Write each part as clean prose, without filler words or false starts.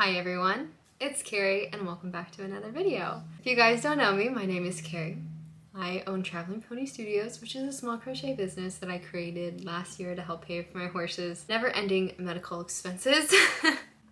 Hi everyone, it's Carrie and welcome back to another video. If you guys don't know me, my name is Carrie. I own Traveling Pony Studios, which is a small crochet business that I created last year to help pay for my horse's never-ending medical expenses.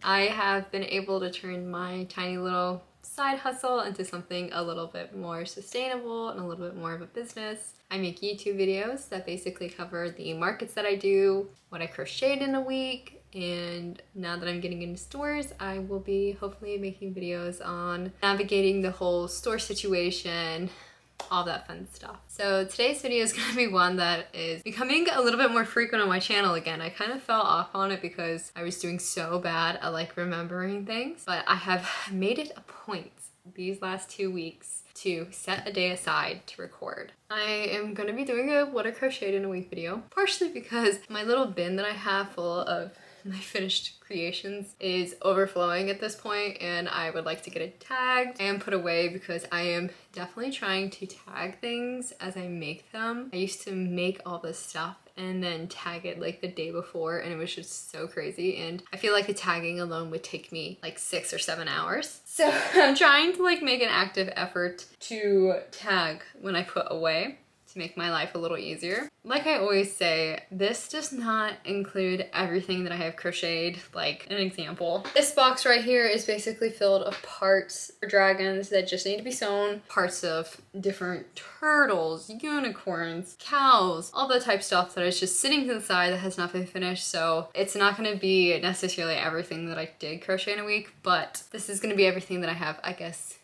I have been able to turn my tiny little side hustle into something a little bit more sustainable and a little bit more of a business. I make YouTube videos that basically cover the markets that I do, what I crocheted in a week, and now that I'm getting into stores, I will be hopefully making videos on navigating the whole store situation, all that fun stuff. So today's video is gonna be one that is becoming a little bit more frequent on my channel again. I kind of fell off on it because I was doing so bad at like remembering things, but I have made it a point these last 2 weeks to set a day aside to record. I am gonna be doing a what I crocheted in a week video, partially because my little bin that I have full of my finished creations is overflowing at this point and I would like to get it tagged and put away because I am definitely trying to tag things as I make them. I used to make all this stuff and then tag it like the day before and it was just so crazy, and I feel like the tagging alone would take me like 6 or 7 hours. So I'm trying to like make an active effort to tag when I put away to make my life a little easier. Like I always say, this does not include everything that I have crocheted. Like an example, this box right here is basically filled of parts for dragons that just need to be sewn, parts of different turtles, unicorns, cows, all the type stuff that is just sitting to the side that has not been finished. So it's not gonna be necessarily everything that I did crochet in a week, but this is gonna be everything that I have, I guess,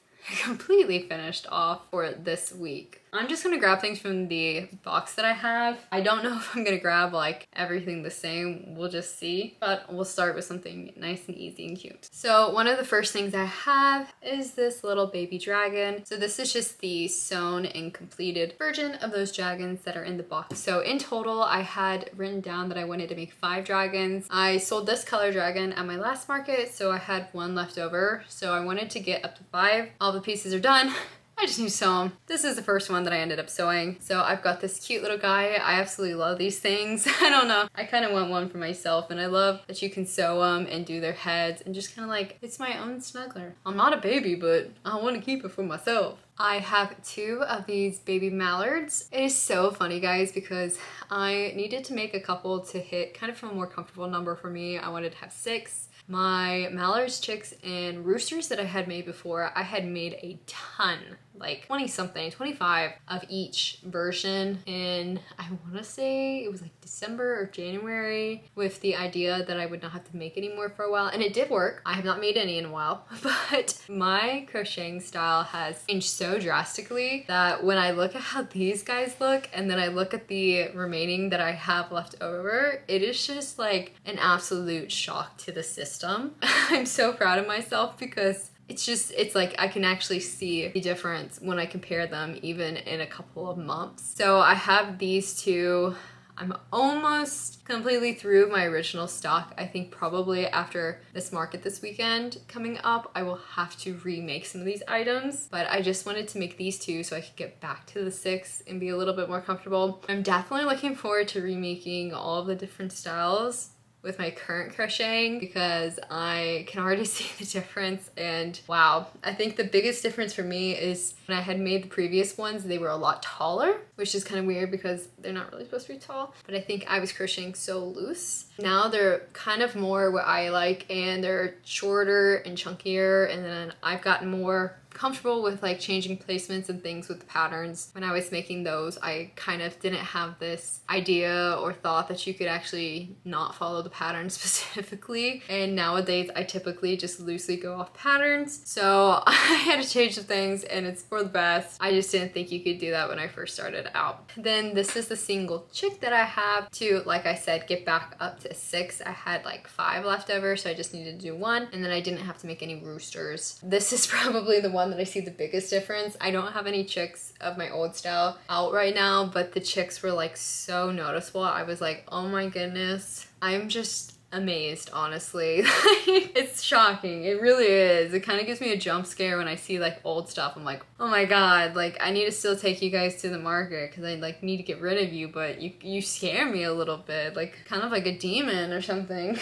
completely finished off for this week. I'm just gonna grab things from the box that I have. I don't know if I'm gonna grab like everything the same, we'll just see, but we'll start with something nice and easy and cute. So one of the first things I have is this little baby dragon. So this is just the sewn and completed version of those dragons that are in the box. So in total, I had written down that I wanted to make 5 dragons. I sold this color dragon at my last market, so I had 1 left over. So I wanted to get up to 5. All the pieces are done. I just need to sew them. This is the first one that I ended up sewing. So I've got this cute little guy. I absolutely love these things. I don't know. I kind of want one for myself, and I love that you can sew them and do their heads and just kind of like, it's my own snuggler. I'm not a baby, but I want to keep it for myself. I have 2 of these baby mallards. It is so funny, guys, because I needed to make a couple to hit kind of a more comfortable number for me. I wanted to have 6. My mallards, chicks, and roosters that I had made before, I had made a ton, like 20 something, 25 of each version in, I want to say it was like December or January, with the idea that I would not have to make any more for a while, and it did work. I have not made any in a while, but my crocheting style has changed so drastically that when I look at how these guys look and then I look at the remaining that I have left over, it is just like an absolute shock to the system. I'm so proud of myself because it's like I can actually see the difference when I compare them even in a couple of months. So I have these 2. I'm almost completely through my original stock. I think probably after this market this weekend coming up, I will have to remake some of these items, but I just wanted to make these 2 so I could get back to the 6 and be a little bit more comfortable. I'm definitely looking forward to remaking all of the different styles with my current crocheting because I can already see the difference, and wow. I think the biggest difference for me is when I had made the previous ones, they were a lot taller, which is kind of weird because they're not really supposed to be tall, but I think I was crocheting so loose. Now they're kind of more what I like, and they're shorter and chunkier, and then I've gotten more comfortable with like changing placements and things with the patterns. When I was making those, I kind of didn't have this idea or thought that you could actually not follow the pattern specifically, and nowadays I typically just loosely go off patterns. So I had to change the things, and it's for the best. I just didn't think you could do that when I first started out. Then this is the single chick that I have to, like I said, get back up to 6. I had like 5 left over, so I just needed to do 1, and then I didn't have to make any roosters. This is probably the one that I see the biggest difference. I don't have any chicks of my old style out right now, but the chicks were like so noticeable. I was like, oh my goodness. I'm just amazed, honestly. It's shocking. It really is. It kind of gives me a jump scare when I see like old stuff. I'm like, oh my god, like I need to still take you guys to the market because I like need to get rid of you, but you scare me a little bit, like kind of like a demon or something.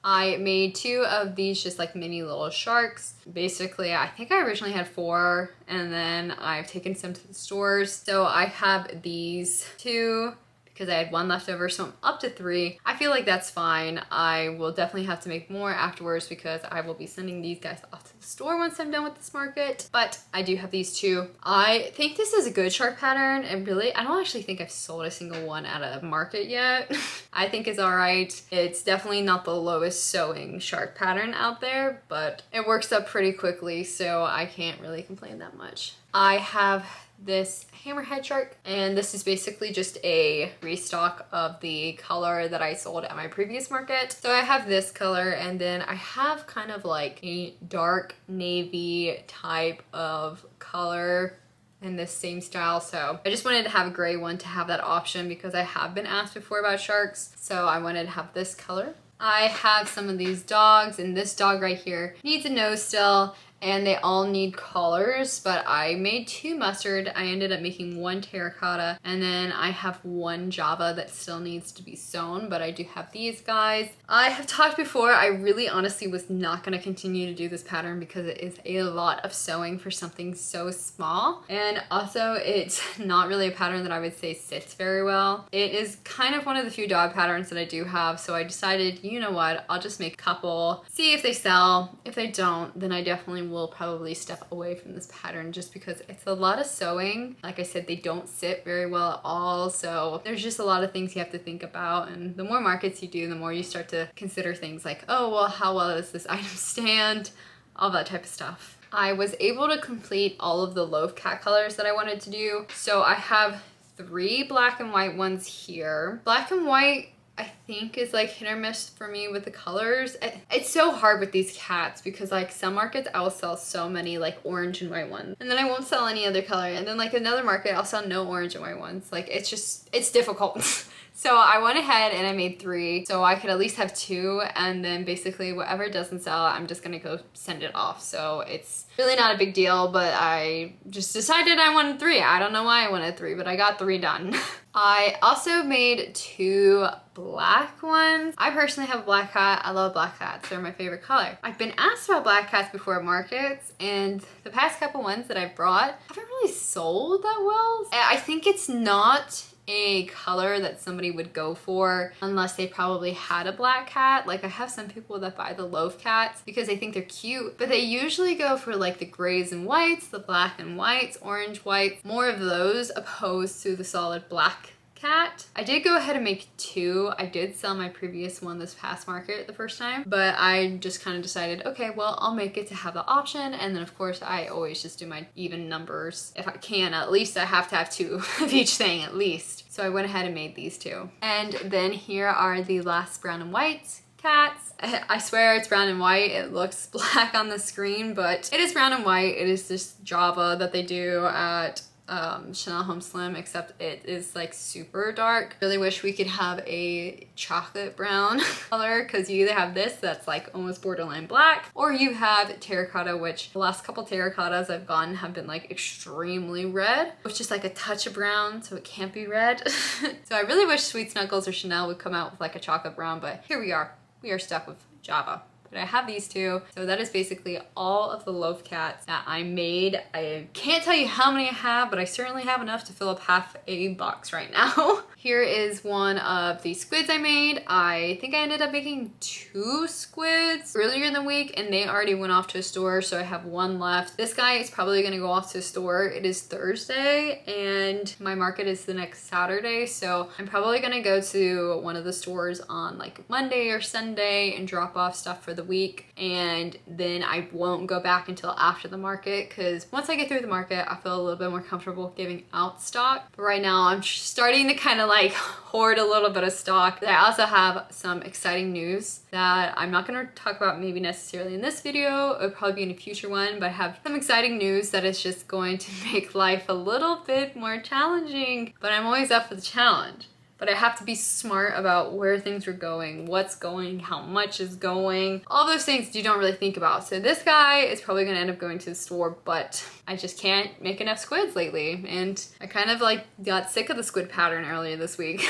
I made 2 of these just like mini little sharks. Basically, I think I originally had 4 and then I've taken some to the stores. So I have these 2 because I had 1 left over, so I'm up to 3. I feel like that's fine. I will definitely have to make more afterwards because I will be sending these guys off to the store once I'm done with this market. But I do have these 2. I think this is a good shark pattern, and really, I don't actually think I've sold a single one at a market yet. I think it's alright. It's definitely not the lowest sewing shark pattern out there, but it works up pretty quickly, so I can't really complain that much. I have this hammerhead shark, and this is basically just a restock of the color that I sold at my previous market. So I have this color, and then I have kind of like a dark navy type of color in this same style. So I just wanted to have a gray one to have that option because I have been asked before about sharks, so I wanted to have this color. I have some of these dogs, and this dog right here needs a nose still, and they all need collars, but I made 2 mustard. I ended up making 1 terracotta, and then I have 1 Java that still needs to be sewn, but I do have these guys. I have talked before, I really honestly was not gonna continue to do this pattern because it is a lot of sewing for something so small, and also it's not really a pattern that I would say sits very well. It is kind of one of the few dog patterns that I do have, so I decided, you know what, I'll just make a couple, see if they sell. If they don't, then I definitely will probably step away from this pattern just because it's a lot of sewing. Like I said, they don't sit very well at all, so there's just a lot of things you have to think about, and the more markets you do, the more you start to consider things like, oh well, how well does this item stand, all that type of stuff. I was able to complete all of the Loaf cat colors that I wanted to do, so I have 3 black and white ones here. Black and white I think is like hit or miss for me with the colors. It's so hard with these cats because like some markets I will sell so many like orange and white ones, and then I won't sell any other color, and then like another market I'll sell no orange and white ones. Like it's difficult. So I went ahead and I made 3 so I could at least have 2, and then basically whatever doesn't sell I'm just gonna go send it off. So it's really not a big deal, but I just decided I wanted 3. I don't know why I wanted 3, but I got 3 done. I also made 2 black ones. I personally have a black cat. I love black cats. They're my favorite color. I've been asked about black cats before at markets, and the past couple ones that I've brought haven't really sold that well. I think it's not a color that somebody would go for unless they probably had a black cat. Like I have some people that buy the Loaf cats because they think they're cute, but they usually go for like the grays and whites, the black and whites, orange whites, more of those opposed to the solid black cat. I did go ahead and make 2. I did sell my previous one this past market the first time, but I just kind of decided, okay, well, I'll make it to have the option, and then of course I always just do my even numbers. If I can, at least I have to have 2 of each thing at least. So I went ahead and made these 2. And then here are the last brown and white cats. I swear it's brown and white. It looks black on the screen, but it is brown and white. It is this Java that they do at Chanel Home Slim, except it is like super dark. Really wish we could have a chocolate brown color, because you either have this that's like almost borderline black, or you have terracotta, which the last couple terracottas I've gotten have been like extremely red, with just like a touch of brown, so it can't be red. So I really wish Sweet Snuggles or Chanel would come out with like a chocolate brown, but here we are stuck with Java. But I have these 2. So that is basically all of the Loaf cats that I made. I can't tell you how many I have, but I certainly have enough to fill up half a box right now. Here is one of the squids I made. I think I ended up making 2 squids earlier in the week, and they already went off to a store, so I have 1 left. This guy is probably gonna go off to a store. It is Thursday, and my market is the next Saturday, so I'm probably gonna go to one of the stores on like Monday or Sunday and drop off stuff for the week, and then I won't go back until after the market, because once I get through the market I feel a little bit more comfortable giving out stock. But right now I'm starting to kind of like hoard a little bit of stock. I also have some exciting news that I'm not going to talk about maybe necessarily in this video. It'll probably be in a future one, but I have some exciting news that is just going to make life a little bit more challenging, but I'm always up for the challenge. But I have to be smart about where things are going, what's going, how much is going, all those things you don't really think about. So this guy is probably gonna end up going to the store, but I just can't make enough squids lately. And I kind of like got sick of the squid pattern earlier this week.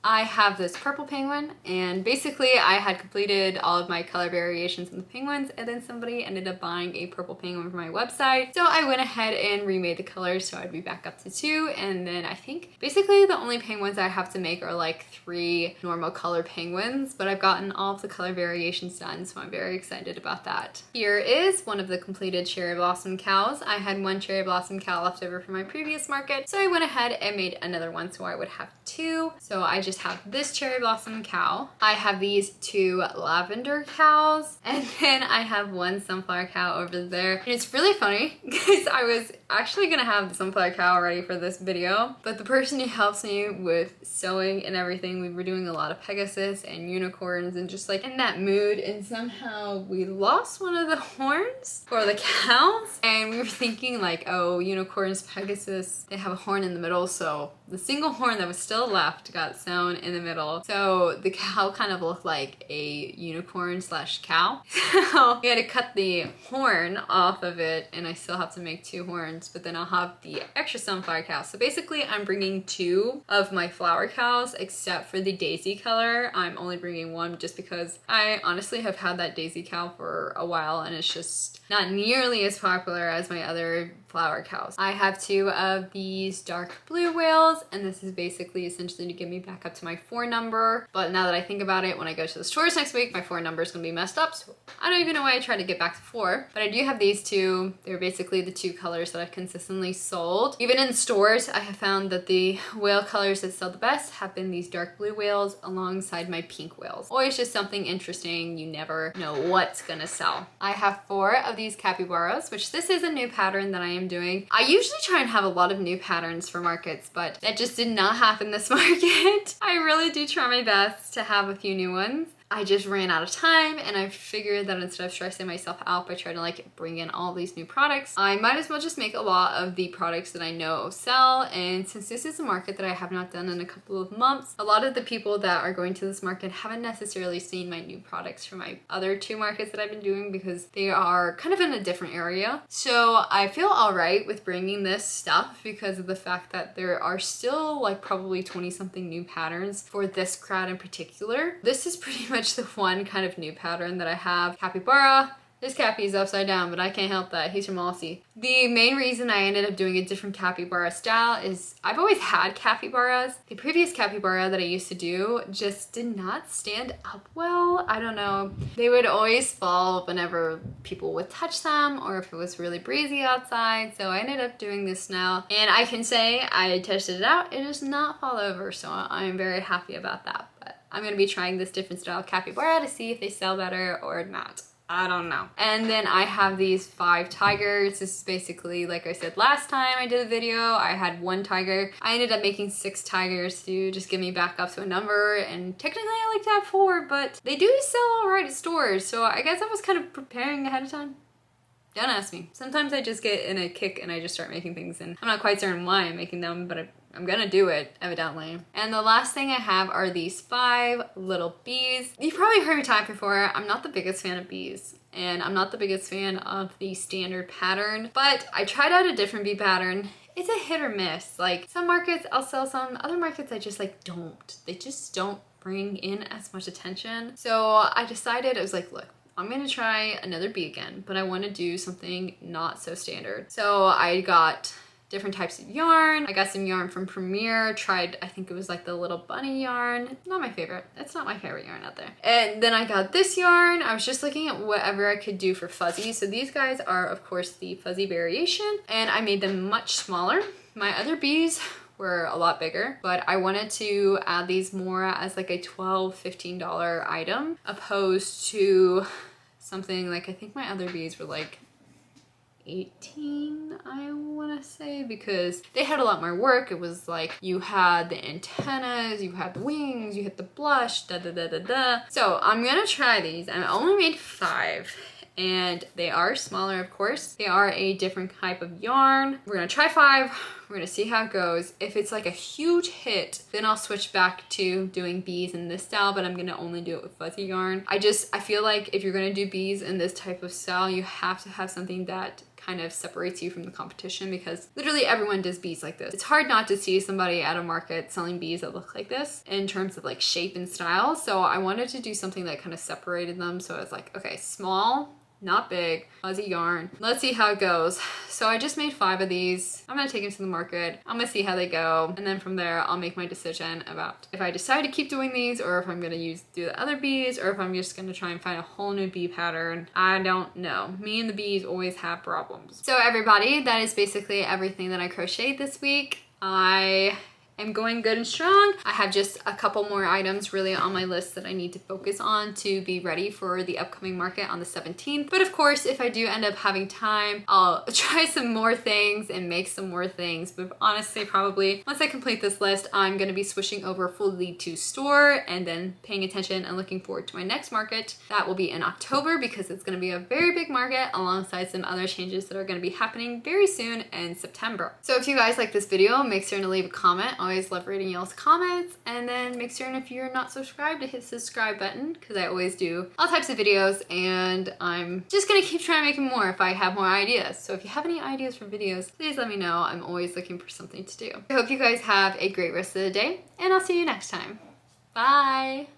I have this purple penguin, and basically I had completed all of my color variations in the penguins, and then somebody ended up buying a purple penguin from my website. So I went ahead and remade the colors so I'd be back up to 2, and then I think basically the only penguins I have to make are like 3 normal color penguins, but I've gotten all of the color variations done, so I'm very excited about that. Here is one of the completed cherry blossom cows. I had 1 cherry blossom cow left over from my previous market, so I went ahead and made another one so I would have 2. So I just have this cherry blossom cow. I have these 2 lavender cows, and then I have 1 sunflower cow over there. And it's really funny because I was actually gonna have the sunflower cow ready for this video, but the person who helps me with sewing and everything, we were doing a lot of Pegasus and unicorns and just like in that mood, and somehow we lost one of the horns for the cows, and we were thinking like, oh, unicorns, Pegasus, they have a horn in the middle, so the single horn that was still left got sewn in the middle. So the cow kind of looked like a unicorn slash cow. So we had to cut the horn off of it, and I still have to make 2 horns, but then I'll have the extra sunflower cow. So basically I'm bringing 2 of my flower cows, except for the daisy color. I'm only bringing 1 just because I honestly have had that daisy cow for a while, and it's just not nearly as popular as my other flower cows. I have 2 of these dark blue whales, and this is basically essentially to get me back up to my 4 number. But now that I think about it, when I go to the stores next week, my 4 number is gonna be messed up. So I don't even know why I tried to get back to 4. But I do have these 2. They're basically the 2 colors that I've consistently sold. Even in stores, I have found that the whale colors that sell the best have been these dark blue whales alongside my pink whales. Always just something interesting. You never know what's gonna sell. I have 4 of these capybaras, which this is a new pattern that I am doing. I usually try and have a lot of new patterns for markets, but that just did not happen this market. I really do try my best to have a few new ones. I just ran out of time, and I figured that instead of stressing myself out by trying to like bring in all these new products, I might as well just make a lot of the products that I know sell. And since this is a market that I have not done in a couple of months, a lot of the people that are going to this market haven't necessarily seen my new products from my other 2 markets that I've been doing because they are kind of in a different area. So I feel alright with bringing this stuff because of the fact that there are still like probably 20 something new patterns for this crowd in particular. This is pretty much the one kind of new pattern that I have. Capybara. This Cappy is upside down, but I can't help that. He's from Aussie. The main reason I ended up doing a different capybara style is I've always had capybaras. The previous capybara that I used to do just did not stand up well. I don't know. They would always fall whenever people would touch them or if it was really breezy outside. So I ended up doing this now, and I can say I tested it out. It does not fall over, so I'm very happy about that. But I'm going to be trying this different style capybara to see if they sell better or not. I don't know. And then I have these 5 tigers. This is basically, like I said last time I did a video, I had 1 tiger. I ended up making 6 tigers to just get me back up to a number, and technically I like to have 4, but they do sell alright at stores, so I guess I was kind of preparing ahead of time. Don't ask me. Sometimes I just get in a kick and I just start making things, and I'm not quite certain why I'm making them, but I'm gonna do it, evidently. And the last thing I have are these 5 little bees. You've probably heard me talk before, I'm not the biggest fan of bees, and I'm not the biggest fan of the standard pattern, but I tried out a different bee pattern. It's a hit or miss. Like, some markets I'll sell some, other markets I just like don't. They just don't bring in as much attention. So I decided, I was like, look, I'm gonna try another bee again, but I wanna do something not so standard. So I got different types of yarn. I got some yarn from Premier, tried, I think it was like the little bunny yarn. Not my favorite. It's not my favorite yarn out there. And then I got this yarn. I was just looking at whatever I could do for fuzzy. So these guys are, of course, the fuzzy variation, and I made them much smaller. My other bees were a lot bigger, but I wanted to add these more as like a $12, $15 item, opposed to something like, I think my other bees were like 18, I want to say, because they had a lot more work. It was like you had the antennas, you had the wings, you had the blush, da da da da da. So I'm gonna try these. I only made 5, and they are smaller, of course. They are a different type of yarn. We're gonna try 5. We're gonna see how it goes. If it's like a huge hit, then I'll switch back to doing bees in this style, but I'm gonna only do it with fuzzy yarn. I feel like if you're gonna do bees in this type of style, you have to have something that kind of separates you from the competition, because literally everyone does bees like this. It's hard not to see somebody at a market selling bees that look like this in terms of like shape and style. So I wanted to do something that kind of separated them. So it's like, okay, small, not big, fuzzy yarn. Let's see how it goes. So I just made 5 of these. I'm gonna take them to the market. I'm gonna see how they go. And then from there, I'll make my decision about if I decide to keep doing these, or if I'm gonna do the other bees, or if I'm just gonna try and find a whole new bee pattern. I don't know. Me and the bees always have problems. So everybody, that is basically everything that I crocheted this week. I am going good and strong. I have just a couple more items really on my list that I need to focus on to be ready for the upcoming market on the 17th. But of course, if I do end up having time, I'll try some more things and make some more things. But honestly, probably once I complete this list, I'm gonna be switching over fully to store and then paying attention and looking forward to my next market. That will be in October, because it's gonna be a very big market alongside some other changes that are gonna be happening very soon in September. So if you guys like this video, make sure to leave a comment. Always love reading y'all's comments, and then make sure, if you're not subscribed, to hit the subscribe button, because I always do all types of videos, and I'm just gonna keep trying making more if I have more ideas. So if you have any ideas for videos, please let me know. I'm always looking for something to do. I hope you guys have a great rest of the day, and I'll see you next time. Bye!